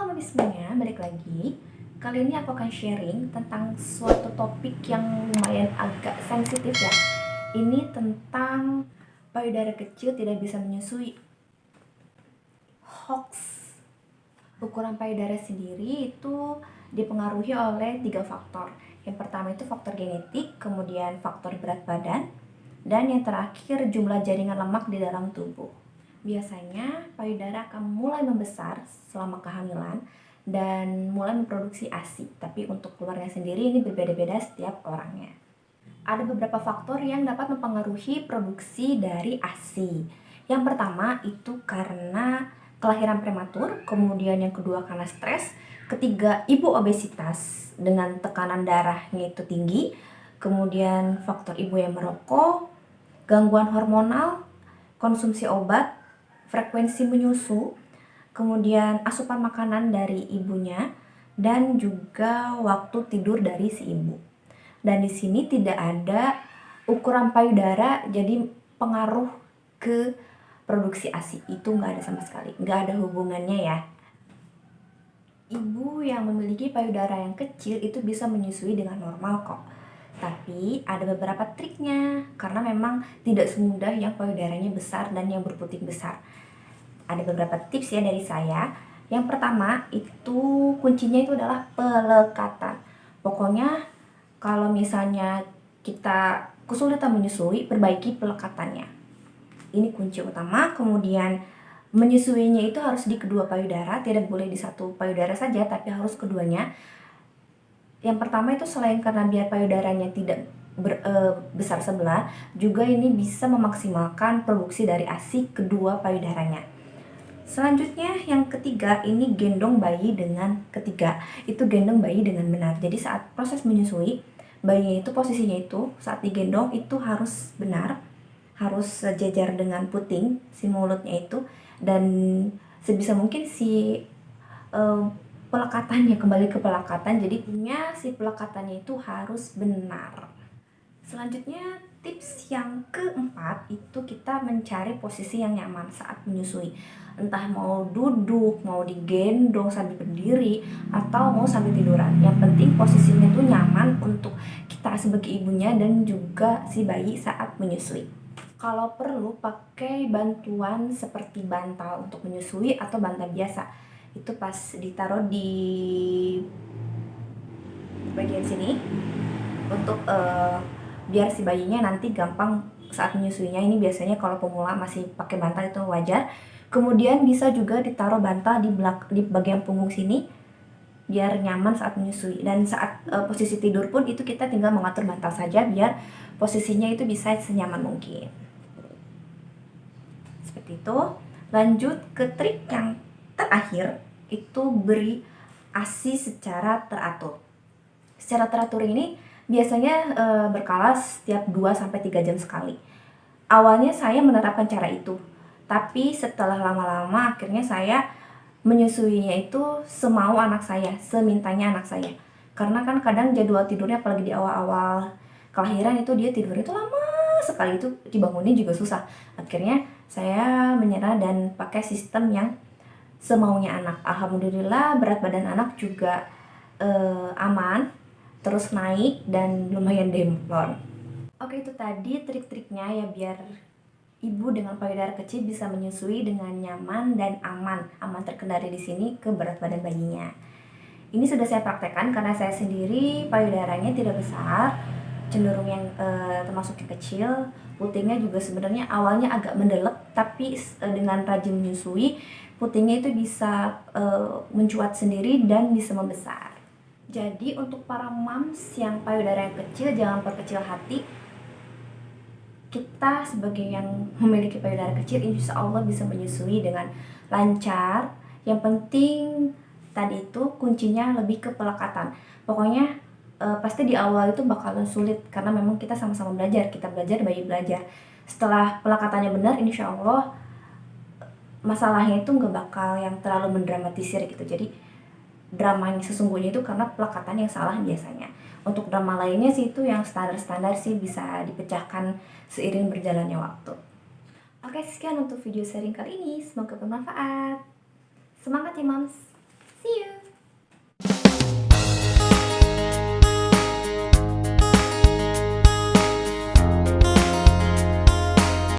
Halo Mami semuanya, balik lagi. Kali ini aku akan sharing tentang suatu topik yang lumayan agak sensitif ya. Ini tentang payudara kecil tidak bisa menyusui. Hoax. Ukuran payudara sendiri itu dipengaruhi oleh 3 faktor. Yang pertama itu faktor genetik, kemudian faktor berat badan, dan yang terakhir jumlah jaringan lemak di dalam tubuh. Biasanya payudara akan mulai membesar selama kehamilan dan mulai memproduksi ASI. Tapi untuk keluarnya sendiri ini berbeda-beda setiap orangnya. Ada beberapa faktor yang dapat mempengaruhi produksi dari ASI. Yang pertama itu karena kelahiran prematur, kemudian yang kedua karena stres, ketiga ibu obesitas dengan tekanan darahnya itu tinggi, kemudian faktor ibu yang merokok, gangguan hormonal, konsumsi obat, frekuensi menyusu, kemudian asupan makanan dari ibunya, dan juga waktu tidur dari si ibu. Dan di sini tidak ada ukuran payudara, jadi pengaruh ke produksi ASI itu nggak ada sama sekali, nggak ada hubungannya ya. Ibu yang memiliki payudara yang kecil itu bisa menyusui dengan normal kok. Tapi ada beberapa triknya, karena memang tidak semudah yang payudaranya besar dan yang berputing besar. Ada beberapa tips ya dari saya. Yang pertama itu kuncinya itu adalah pelekatan. Pokoknya kalau misalnya kita kesulitan menyusui, perbaiki pelekatannya. Ini kunci utama. Kemudian menyusuinya itu harus di kedua payudara, tidak boleh di satu payudara saja, tapi harus keduanya. Yang pertama itu selain karena biar payudaranya tidak besar sebelah, juga ini bisa memaksimalkan produksi dari ASI kedua payudaranya. Selanjutnya yang ketiga ini gendong bayi dengan ketiga. Itu gendong bayi dengan benar. Jadi saat proses menyusui, bayinya itu posisinya itu saat digendong itu harus benar, harus sejajar dengan puting si mulutnya itu, dan sebisa mungkin si pelekatannya kembali ke pelekatan, jadi punya si pelekatannya itu harus benar. Selanjutnya tips yang keempat itu kita mencari posisi yang nyaman saat menyusui. Entah mau duduk, mau digendong sambil berdiri, atau mau sambil tiduran. Yang penting posisinya itu nyaman untuk kita sebagai ibunya dan juga si bayi saat menyusui. Kalau perlu pakai bantuan seperti bantal untuk menyusui atau bantal biasa. Itu pas ditaruh di bagian sini untuk biar si bayinya nanti gampang saat menyusuinya. Ini biasanya kalau pemula masih pakai bantal itu wajar. Kemudian bisa juga ditaruh bantal di bagian punggung sini biar nyaman saat menyusui. Dan saat posisi tidur pun itu kita tinggal mengatur bantal saja biar posisinya itu bisa senyaman mungkin. Seperti itu. Lanjut ke trik yang terakhir, itu beri ASI secara teratur. Secara teratur ini biasanya berkala setiap 2-3 jam sekali. Awalnya saya menerapkan cara itu, tapi setelah lama-lama akhirnya saya menyusuinya itu semau anak saya, semintanya anak saya. Karena kan kadang jadwal tidurnya apalagi di awal-awal kelahiran itu dia tidurnya itu lama sekali, itu dibangunin juga susah. Akhirnya saya menyerah dan pakai sistem yang semaunya anak. Alhamdulillah berat badan anak juga aman, terus naik dan lumayan demplon. Oke, itu tadi trik-triknya ya biar ibu dengan payudara kecil bisa menyusui dengan nyaman dan aman. Aman terkendali di sini ke berat badan bayinya. Ini sudah saya praktekkan karena saya sendiri payudaranya tidak besar, cenderung yang termasuk yang kecil. Putingnya juga sebenarnya awalnya agak mendelep, tapi dengan rajin menyusui, putingnya itu bisa mencuat sendiri dan bisa membesar. Jadi untuk para moms yang payudara yang kecil, jangan perkecil hati. Kita sebagai yang memiliki payudara kecil insya Allah bisa menyusui dengan lancar. Yang penting tadi itu kuncinya lebih ke pelekatan. Pokoknya pasti di awal itu bakalan sulit karena memang kita sama-sama belajar. Kita belajar, bayi belajar. Setelah pelekatannya benar, insya Allah masalahnya itu nggak bakal yang terlalu mendramatisir gitu. Jadi dramanya sesungguhnya itu karena pelekatan yang salah biasanya. Untuk drama lainnya sih itu yang standar-standar sih bisa dipecahkan seiring berjalannya waktu. Oke, sekian untuk video sharing kali ini. Semoga bermanfaat. Semangat ya moms! See you.